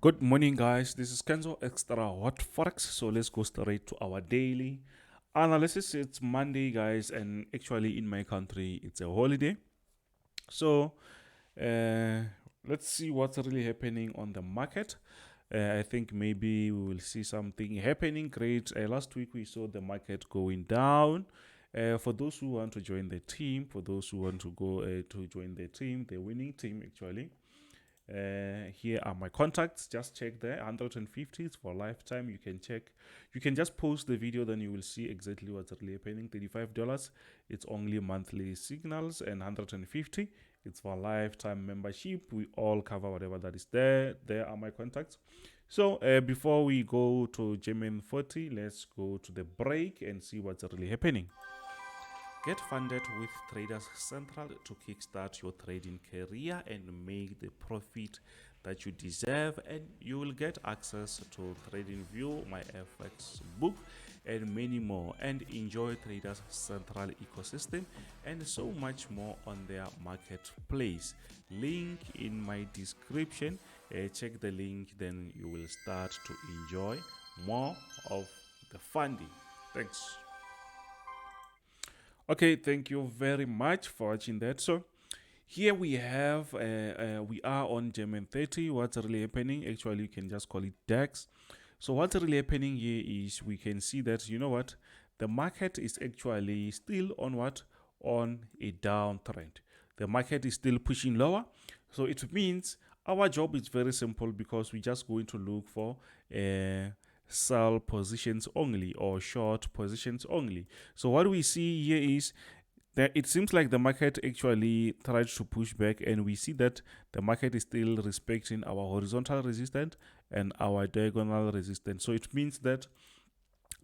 Good morning, guys. This is Kenzo Xtrahot Forex. So let's go straight to our daily analysis. It's Monday, guys, and actually in my country it's a holiday. So uh, let's see what's really happening on the market. I think maybe we will see something happening great. Last week we saw the market going down. For those who want to join the team, for those who want to go to join the team, the winning team actually. Here are my contacts. Just check there. 150 is for lifetime. You can check. You can just post the video, then you will see exactly what's really happening. $35, it's only monthly signals, and 150, it's for lifetime membership. We all cover whatever that is there. There are my contacts. So before we go to USOIL, let's go to the break and see what's really happening. Get funded with Traders Central to kickstart your trading career and make the profit that you deserve, and you will get access to TradingView, my FX book, and many more, and enjoy Traders Central ecosystem and so much more on their marketplace. Link in my description. Check the link, then you will start to enjoy more of the funding. Thanks. Okay, thank you very much for watching that. So here we have we are on USO30. What's really happening? Actually, you can just call it DAX. So what's really happening here is we can see that, you know what, the market is actually still on what, on a downtrend. The market is still pushing lower. So it means our job is very simple, because we're just going to look for sell positions only or short positions only. So what we see here is that it seems like the market actually tried to push back, and we see that the market is still respecting our horizontal resistance and our diagonal resistance. So it means that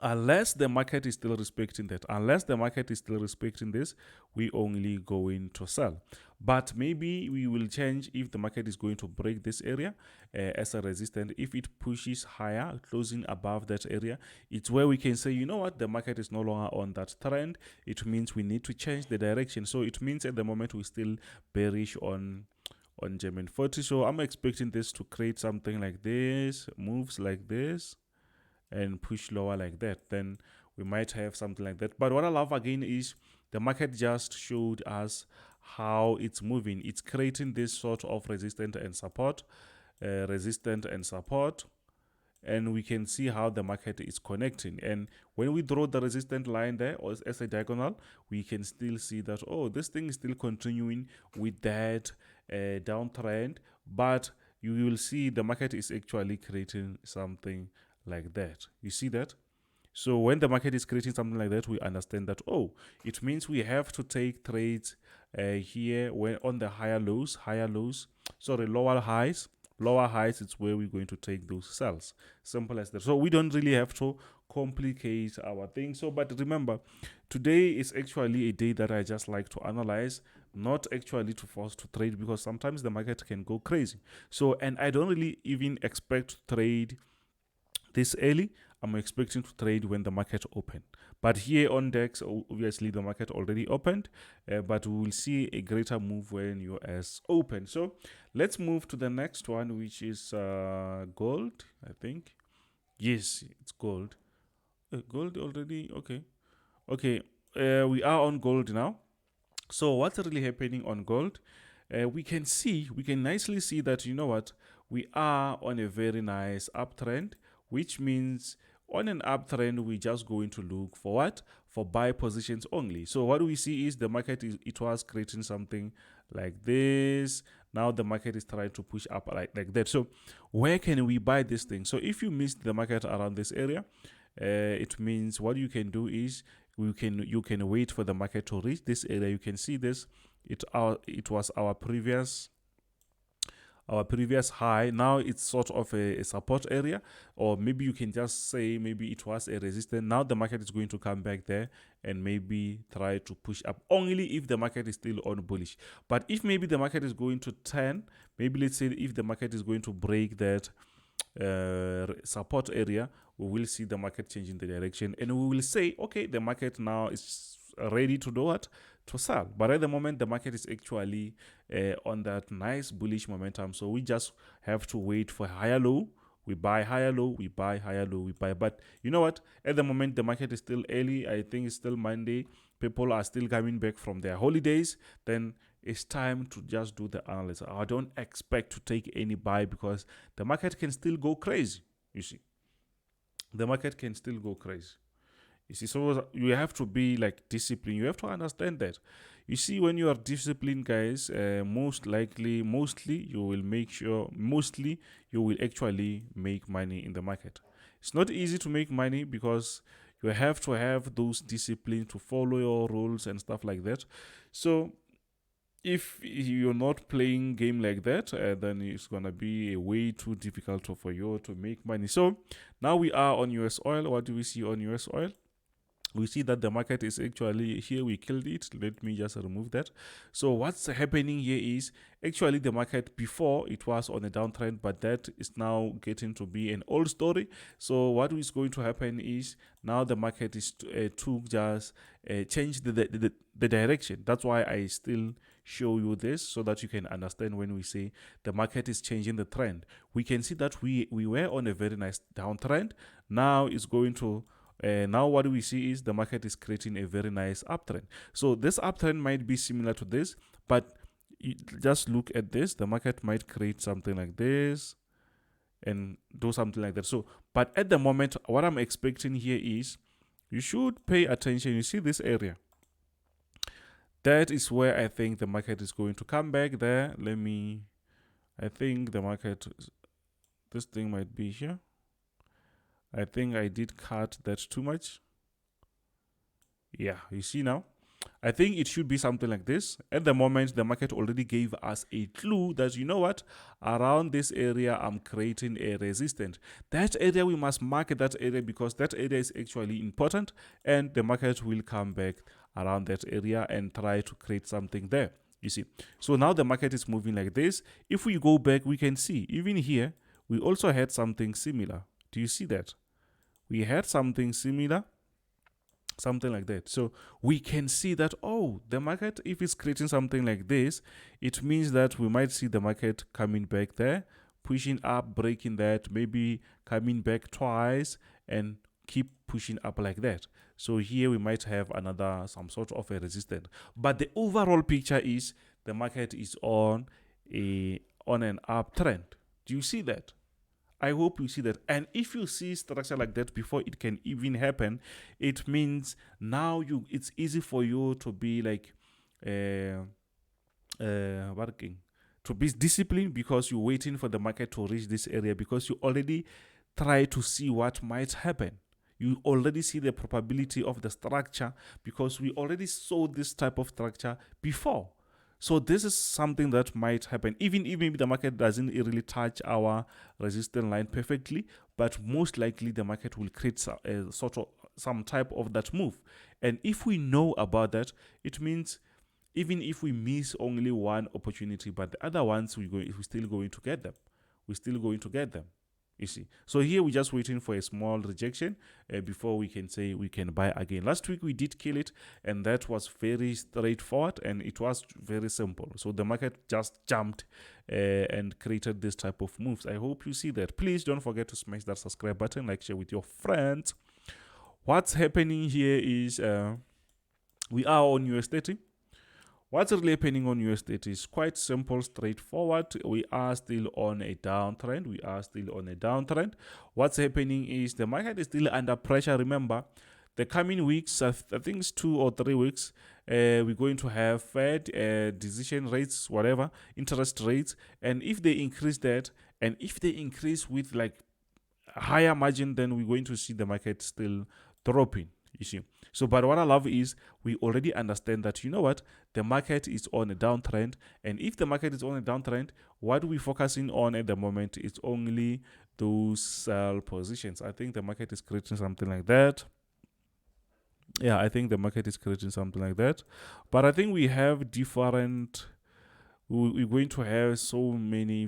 unless the market is still respecting that, unless the market is still respecting this, we only going to sell. But maybe we will change if the market is going to break this area as a resistance. If it pushes higher, closing above that area, it's where we can say, you know what, the market is no longer on that trend. It means we need to change the direction. So it means at the moment we're still bearish on USO30. So I'm expecting this to create something like this, moves like this, and push lower like that. Then we might have something like that. But what I love again is the market just showed us how it's moving. It's creating this sort of resistance and support, and we can see how the market is connecting. And when we draw the resistance line there or as a diagonal, we can still see that, oh, this thing is still continuing with that downtrend, but you will see the market is actually creating something like that. You see that? So when the market is creating something like that, we understand that, oh, it means we have to take trades here when on the lower highs, it's where we're going to take those sells. Simple as that. So we don't really have to complicate our thing. So, but remember, today is actually a day that I just like to analyze, not actually to force to trade, because sometimes the market can go crazy. So, and I don't really even expect to trade this early. I'm expecting to trade when the market open. But here on DAX, obviously the market already opened, but we will see a greater move when US open. So let's move to the next one, which is gold, I think. Yes, it's gold. Gold already, okay. Okay, we are on gold now. So what's really happening on gold? We can nicely see that, you know what, we are on a very nice uptrend, which means on an uptrend, we're just going to look for what? For buy positions only. So what we see is the market it was creating something like this. Now the market is trying to push up like that. So where can we buy this thing? So if you missed the market around this area, it means what you can do is you can wait for the market to reach this area. You can see this. It was our previous high. Now it's sort of a support area, or maybe you can just say maybe it was a resistance. Now the market is going to come back there and maybe try to push up, only if the market is still on bullish. But if maybe the market is going to turn, maybe let's say if the market is going to break that support area, we will see the market changing the direction, and we will say, okay, the market now is ready to do what? to sell. But at the moment, the market is actually on that nice bullish momentum. So we just have to wait for higher low. We buy higher low, we buy higher low, we buy. But you know what? At the moment, the market is still early. I think it's still Monday. People are still coming back from their holidays. Then it's time to just do the analysis. I don't expect to take any buy because the market can still go crazy. You see, the market can still go crazy. You see, so you have to be like disciplined. You have to understand that. You see, when you are disciplined, guys, mostly you will actually make money in the market. It's not easy to make money because you have to have those discipline to follow your rules and stuff like that. So if you're not playing game like that, then it's gonna be way too difficult for you to make money. So now we are on US oil. What do we see on US oil? We see that the market is actually here. We killed it. Let me just remove that. So what's happening here is actually the market before it was on a downtrend, but that is now getting to be an old story. So what is going to happen is now the market is to just change the direction. That's why I still show you this so that you can understand when we say the market is changing the trend. We can see that we were on a very nice downtrend. Now it's going to now what we see is the market is creating a very nice uptrend. So this uptrend might be similar to this, but just look at this. The market might create something like this and do something like that. So, but at the moment, what I'm expecting here is you should pay attention. You see this area. That is where I think the market is going to come back there. I think the market, this thing might be here. I think I did cut that too much. Yeah, you see now. I think it should be something like this. At the moment, the market already gave us a clue that, you know what, around this area, I'm creating a resistance. That area, we must mark that area because that area is actually important and the market will come back around that area and try to create something there. You see. So now the market is moving like this. If we go back, we can see even here, we also had something similar. Do you see that? We had something similar, something like that. So we can see that, oh, the market, if it's creating something like this, it means that we might see the market coming back there, pushing up, breaking that, maybe coming back twice and keep pushing up like that. So here we might have some sort of a resistance. But the overall picture is the market is on an uptrend. Do you see that? I hope you see that. And if you see structure like that before it can even happen, it means now it's easy for you to be like working, to be disciplined because you're waiting for the market to reach this area because you already try to see what might happen. You already see the probability of the structure because we already saw this type of structure before. So this is something that might happen, even if the market doesn't really touch our resistance line perfectly, but most likely the market will create some type of that move. And if we know about that, it means even if we miss only one opportunity, but the other ones we're still going to get them. We're still going to get them. You see, so here we're just waiting for a small rejection before we can say we can buy again. Last week we did kill it, and that was very straightforward and it was very simple. So the market just jumped and created this type of moves. I hope you see that. Please don't forget to smash that subscribe button, like, share with your friends. What's happening here is we are on US30. What's really happening on US30 is quite simple, straightforward. We are still on a downtrend. What's happening is the market is still under pressure. Remember, the coming weeks, I think it's 2 or 3 weeks, we're going to have Fed decision rates, whatever, interest rates. And if they increase that, and if they increase with like a higher margin, then we're going to see the market still dropping. You see. So, but what I love is we already understand that, you know what, the market is on a downtrend. And if the market is on a downtrend, what we're focusing on at the moment is only those sell positions. I think the market is creating something like that. Yeah, I think the market is creating something like that. But I think we have different we're going to have so many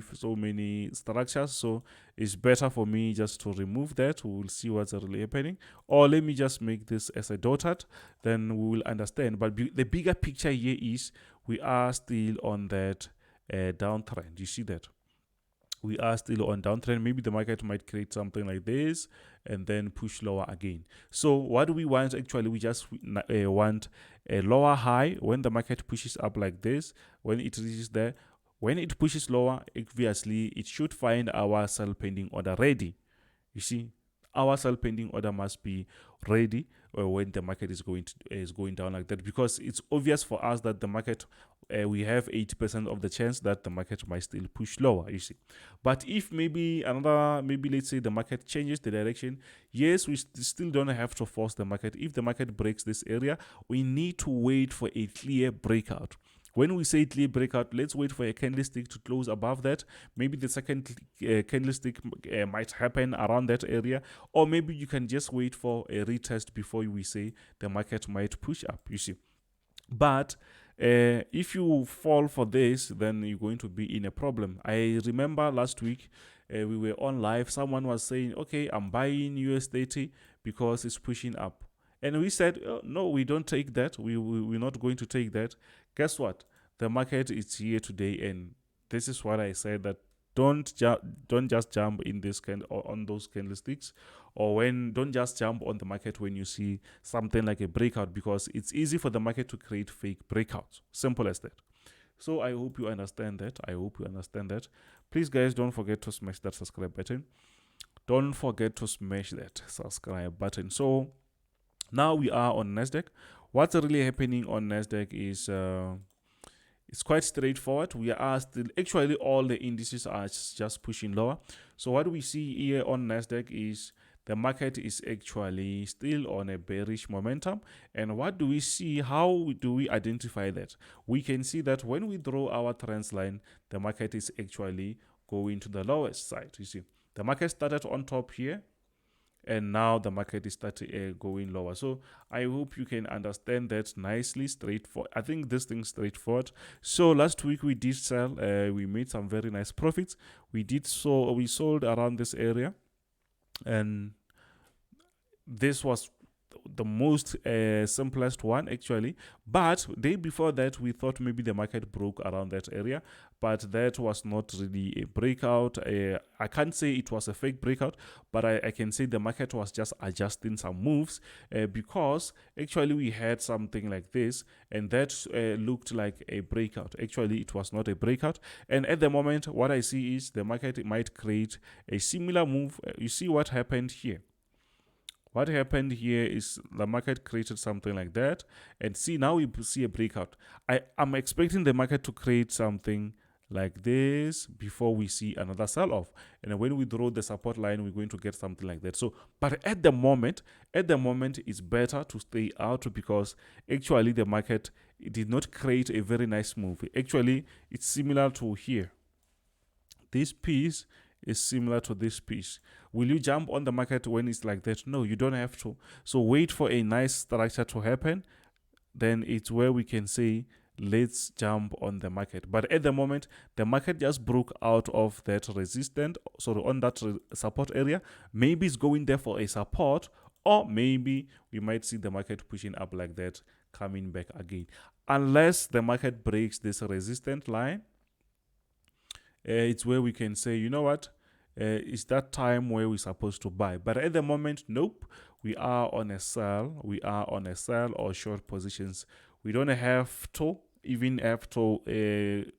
structures, so it's better for me just to remove that. We will see what's really happening, or let me just make this as a dotted, then we will understand. But the bigger picture here is we are still on that downtrend. You see that we are still on downtrend. Maybe the market might create something like this and then push lower again. So what do we want? Actually, we just want a lower high when the market pushes up like this. When it reaches there, when it pushes lower, obviously it should find our sell pending order ready. You see, our sell pending order must be ready when the market is going down like that, because it's obvious for us that the market we have 80% of the chance that the market might still push lower, you see. But if maybe let's say the market changes the direction, yes, we still don't have to force the market. If the market breaks this area, we need to wait for a clear breakout. When we say clear breakout, let's wait for a candlestick to close above that. Maybe the second candlestick might happen around that area, or maybe you can just wait for a retest before we say the market might push up, you see. But if you fall for this, then you're going to be in a problem. I remember last week we were on live. Someone was saying, okay, I'm buying US30 because it's pushing up. And we said, oh, no, we don't take that. We're not going to take that. Guess what? The market is here today, and this is what I said, that don't just jump in this on those candlesticks, or don't just jump on the market when you see something like a breakout, because it's easy for the market to create fake breakouts. Simple as that. So I hope you understand that. Please, guys, don't forget to smash that subscribe button. Don't forget to smash that subscribe button. So now we are on NASDAQ. What's really happening on NASDAQ is it's quite straightforward. We are still, actually all the indices are just pushing lower. So what we see here on NASDAQ is the market is actually still on a bearish momentum. And what do we see? How do we identify that? We can see that when we draw our trend line, the market is actually going to the lowest side. You see, the market started on top here, and now the market is starting going lower. So I hope you can understand that nicely, straightforward. I think this thing's straightforward. So last week we did sell, we made some very nice profits. We sold around this area, and this was the most simplest one actually. But day before that, we thought maybe the market broke around that area, but that was not really a breakout. I can't say it was a fake breakout, but I can say the market was just adjusting some moves, because actually we had something like this, and that looked like a breakout. Actually, it was not a breakout, and at the moment what I see is the market might create a similar move. You see what happened here. What happened here is the market created something like that, and see, now we see a breakout. I'm expecting the market to create something like this before we see another sell-off, and when we draw the support line, we're going to get something like that. So, but at the moment it's better to stay out, because actually the market did not create a very nice move. Actually, it's similar to here. This piece is similar to this piece. Will you jump on the market when it's like that? No, you don't have to. So wait for a nice structure to happen. Then it's where we can say, let's jump on the market. But at the moment, the market just broke out of that resistance, so on that support area. Maybe it's going there for a support, or maybe we might see the market pushing up like that, coming back again. Unless the market breaks this resistance line, it's where we can say, you know what, it's that time where we're supposed to buy. But at the moment, nope, we are on a sell. We are on a sell or short positions. We don't have to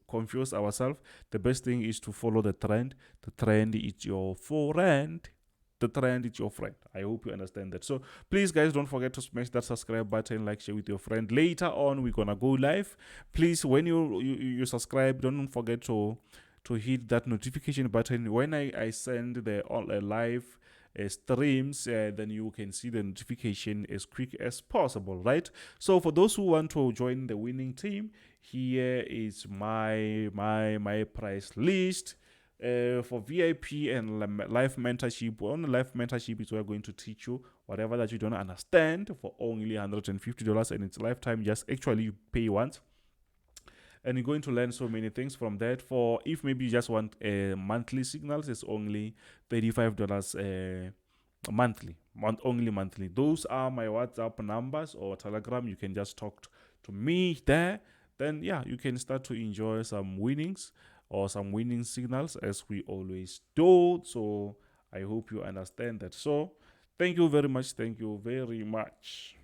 confuse ourselves. The best thing is to follow the trend. The trend is your friend. The trend is your friend. I hope you understand that. So please, guys, don't forget to smash that subscribe button, like, share with your friend. Later on, we're gonna go live. Please, when you subscribe, don't forget to hit that notification button. When I send the live streams, then you can see the notification as quick as possible, right? So for those who want to join the winning team, here is my price list. For VIP and live mentorship. On the live mentorship is we're going to teach you whatever that you don't understand for only $150, and it's lifetime. Just actually you pay once. and you're going to learn so many things from that. For if maybe you just want monthly signals, it's only $35 only monthly. Those are my WhatsApp numbers or Telegram. You can just talk to me there. Then yeah, you can start to enjoy some winnings or some winning signals as we always do. So I hope you understand that. So thank you very much. Thank you very much.